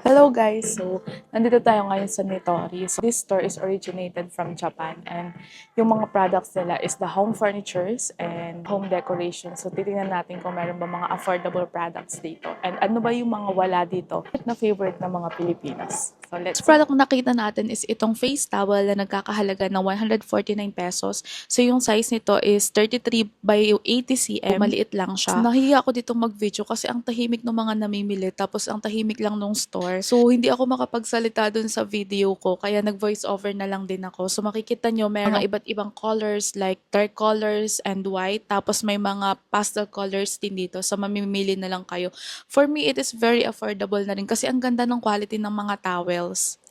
Hello guys! So, nandito tayo ngayon sa Nitori. So, this store is originated from Japan and yung mga products nila is the home furnitures and home decoration. So, titingnan natin kung meron ba mga affordable products dito. And ano ba yung mga wala dito na favorite ng mga Pilipinas. So, let's product na nakita natin is itong face towel na nagkakahalaga ng 149 pesos. So, yung size nito is 33 by 80 cm. Maliit lang siya. So, nahiya ako dito mag-video kasi ang tahimik ng mga namimili tapos ang tahimik lang nung store. So, hindi ako makapagsalita dun sa video ko kaya nag-voice over na lang din ako. So, makikita nyo meron mga iba't ibang colors like dark colors and white. Tapos may mga pastel colors din dito. So, mamimili na lang kayo. For me, it is very affordable na rin kasi ang ganda ng quality ng mga towels.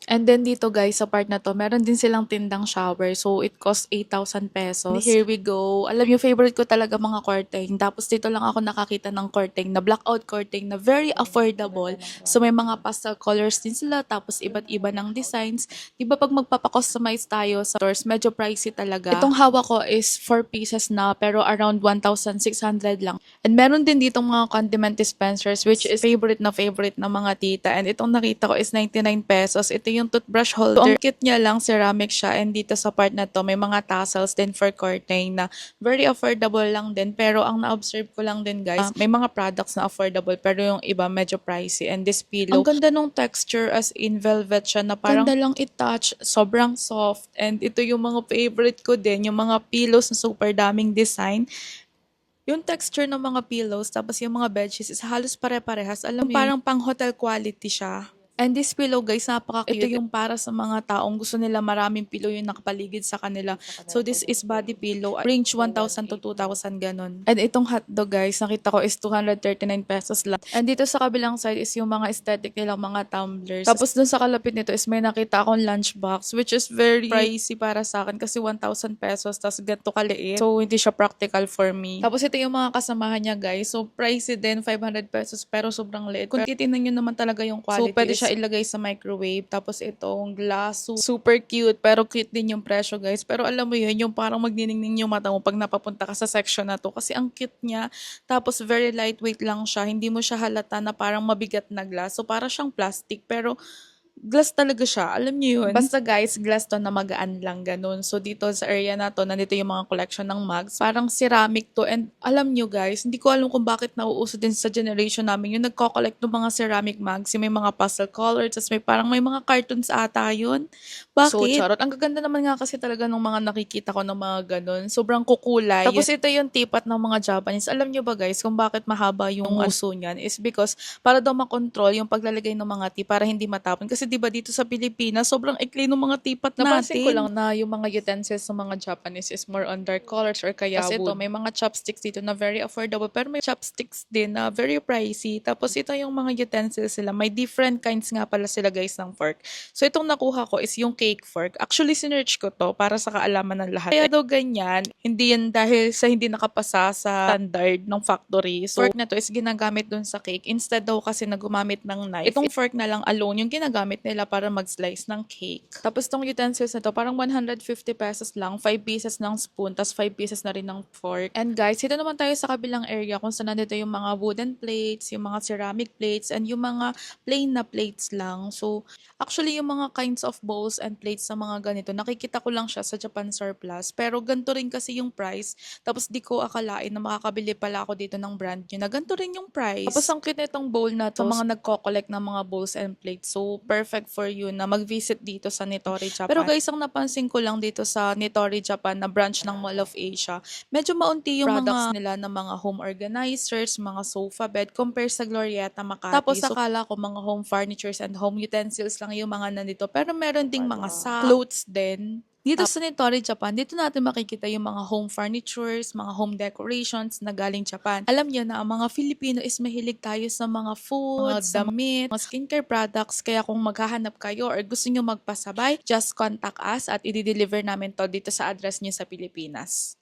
And then dito guys, sa part na to, meron din silang tindang shower. So, it costs 8,000 pesos. And here we go. Alam niyo, favorite ko talaga mga curtain. Tapos dito lang ako nakakita ng curtain na blackout curtain na very affordable. So, may mga pastel colors din sila. Tapos iba't iba ng designs. Diba pag magpapakustomize tayo sa stores, medyo pricey talaga. Itong hawak ko is 4 pieces na pero around 1,600 lang. And meron din ditong mga condiment dispensers which is favorite na mga tita. And itong nakita ko is 99 pesos. Ito yung toothbrush holder. So, ang kit niya lang, ceramic siya. And dito sa part na to, may mga tassels din for curtain na very affordable lang din. Pero ang na-observe ko lang din guys, may mga products na affordable pero yung iba medyo pricey. And this pillow, ang ganda nung texture as in velvet siya na parang ganda lang i-touch, sobrang soft. And ito yung mga favorite ko din, yung mga pillows na super daming design. Yung texture ng mga pillows, tapos yung mga bedsheets is halos pare-parehas. Alam mo, parang pang hotel quality siya. And this pillow guys, napaka-cute. Ito yung para sa mga taong gusto nila maraming pillow yung nakapaligid sa kanila. So this is body pillow. Range 1,000 to 2,000 ganun. And itong hotdog guys, nakita ko is 239 pesos lang. And dito sa kabilang side is yung mga aesthetic nilang mga tumblers. Tapos dun sa kalapit nito is may nakita akong lunchbox which is very pricey para sa akin kasi 1,000 pesos tapos ganito kaliit. So hindi siya practical for me. Tapos ito yung mga kasamahan niya guys. So pricey din, 500 pesos pero sobrang liit. Kung titignan nyo naman talaga yung quality. So pwede siya ilagay sa microwave. Tapos itong glass, super cute. Pero cute din yung presyo guys. Pero alam mo yun, yung parang magniningning yung mata mo pag napapunta ka sa section na to. Kasi ang cute niya. Tapos very lightweight lang siya. Hindi mo siya halata na parang mabigat na glass. So para siyang plastic. Pero glass talaga siya. Alam niyo yun? Basta guys, glass to na magaan lang ganun. So dito sa area na to, nandito yung mga collection ng mugs. Parang ceramic to. And alam niyo guys, hindi ko alam kung bakit nauuso din sa generation namin yung nagko-collect ng mga ceramic mugs. Yung may mga pastel colors, tapos may mga cartoons ata yun. Bakit? So charot. Ang gaganda naman nga kasi talaga ng mga nakikita ko ng mga ganun. Sobrang kukulay. Tapos ito yung tipat ng mga Japanese. Alam niyo ba guys, kung bakit mahaba yung uso niyan is because para daw makontrol yung paglalagay ng mga tea para hindi matapon. Kasi 'di ba dito sa Pilipinas, sobrang ikli ng mga teapot natin. Napansin ko lang na yung mga utensils ng mga Japanese is more on dark colors or kaya wood. Kasi ito, may mga chopsticks dito na very affordable pero may chopsticks din na very pricey. Tapos ito yung mga utensils sila. May different kinds nga pala sila guys ng fork. So itong nakuha ko is yung cake fork. Actually, sinearch ko to para sa kaalaman ng lahat. Kaya daw ganyan, hindi yan dahil sa hindi nakapasa sa standard ng factory. So fork na to is ginagamit dun sa cake. Instead daw kasi na gumamit ng knife. Itong fork na lang alone yung ginagamit nila para mag-slice ng cake. Tapos tong utensils na to, parang 150 pesos lang, 5 pieces ng spoon, tapos 5 pieces na rin ng fork. And guys, dito naman tayo sa kabilang area kung saan nandito yung mga wooden plates, yung mga ceramic plates, and yung mga plain na plates lang. So, actually, yung mga kinds of bowls and plates sa mga ganito, nakikita ko lang siya sa Japan Surplus. Pero ganito rin kasi yung price. Tapos di ko akalain na makakabili pala ako dito ng brand new na ganito rin yung price. Tapos ang cute nitong bowl na to, sa mga nagko-collect ng mga bowls and plates. So, perfect for you na mag-visit dito sa Nitori, Japan. Pero guys, ang napansin ko lang dito sa Nitori, Japan na branch ng Mall of Asia, medyo maunti yung products nila ng mga home organizers, mga sofa bed, compare sa Glorietta, Makati. Tapos akala ko mga home furnitures and home utensils lang yung mga nandito. Pero meron ding mga clothes din. Dito sa Nitori, Japan, dito natin makikita yung mga home furnitures, mga home decorations na galing Japan. Alam niyo na ang mga Filipino is mahilig tayo sa mga foods, mga damit, mga skincare products. Kaya kung maghahanap kayo or gusto niyo magpasabay, just contact us at i-deliver namin to dito sa address niyo sa Pilipinas.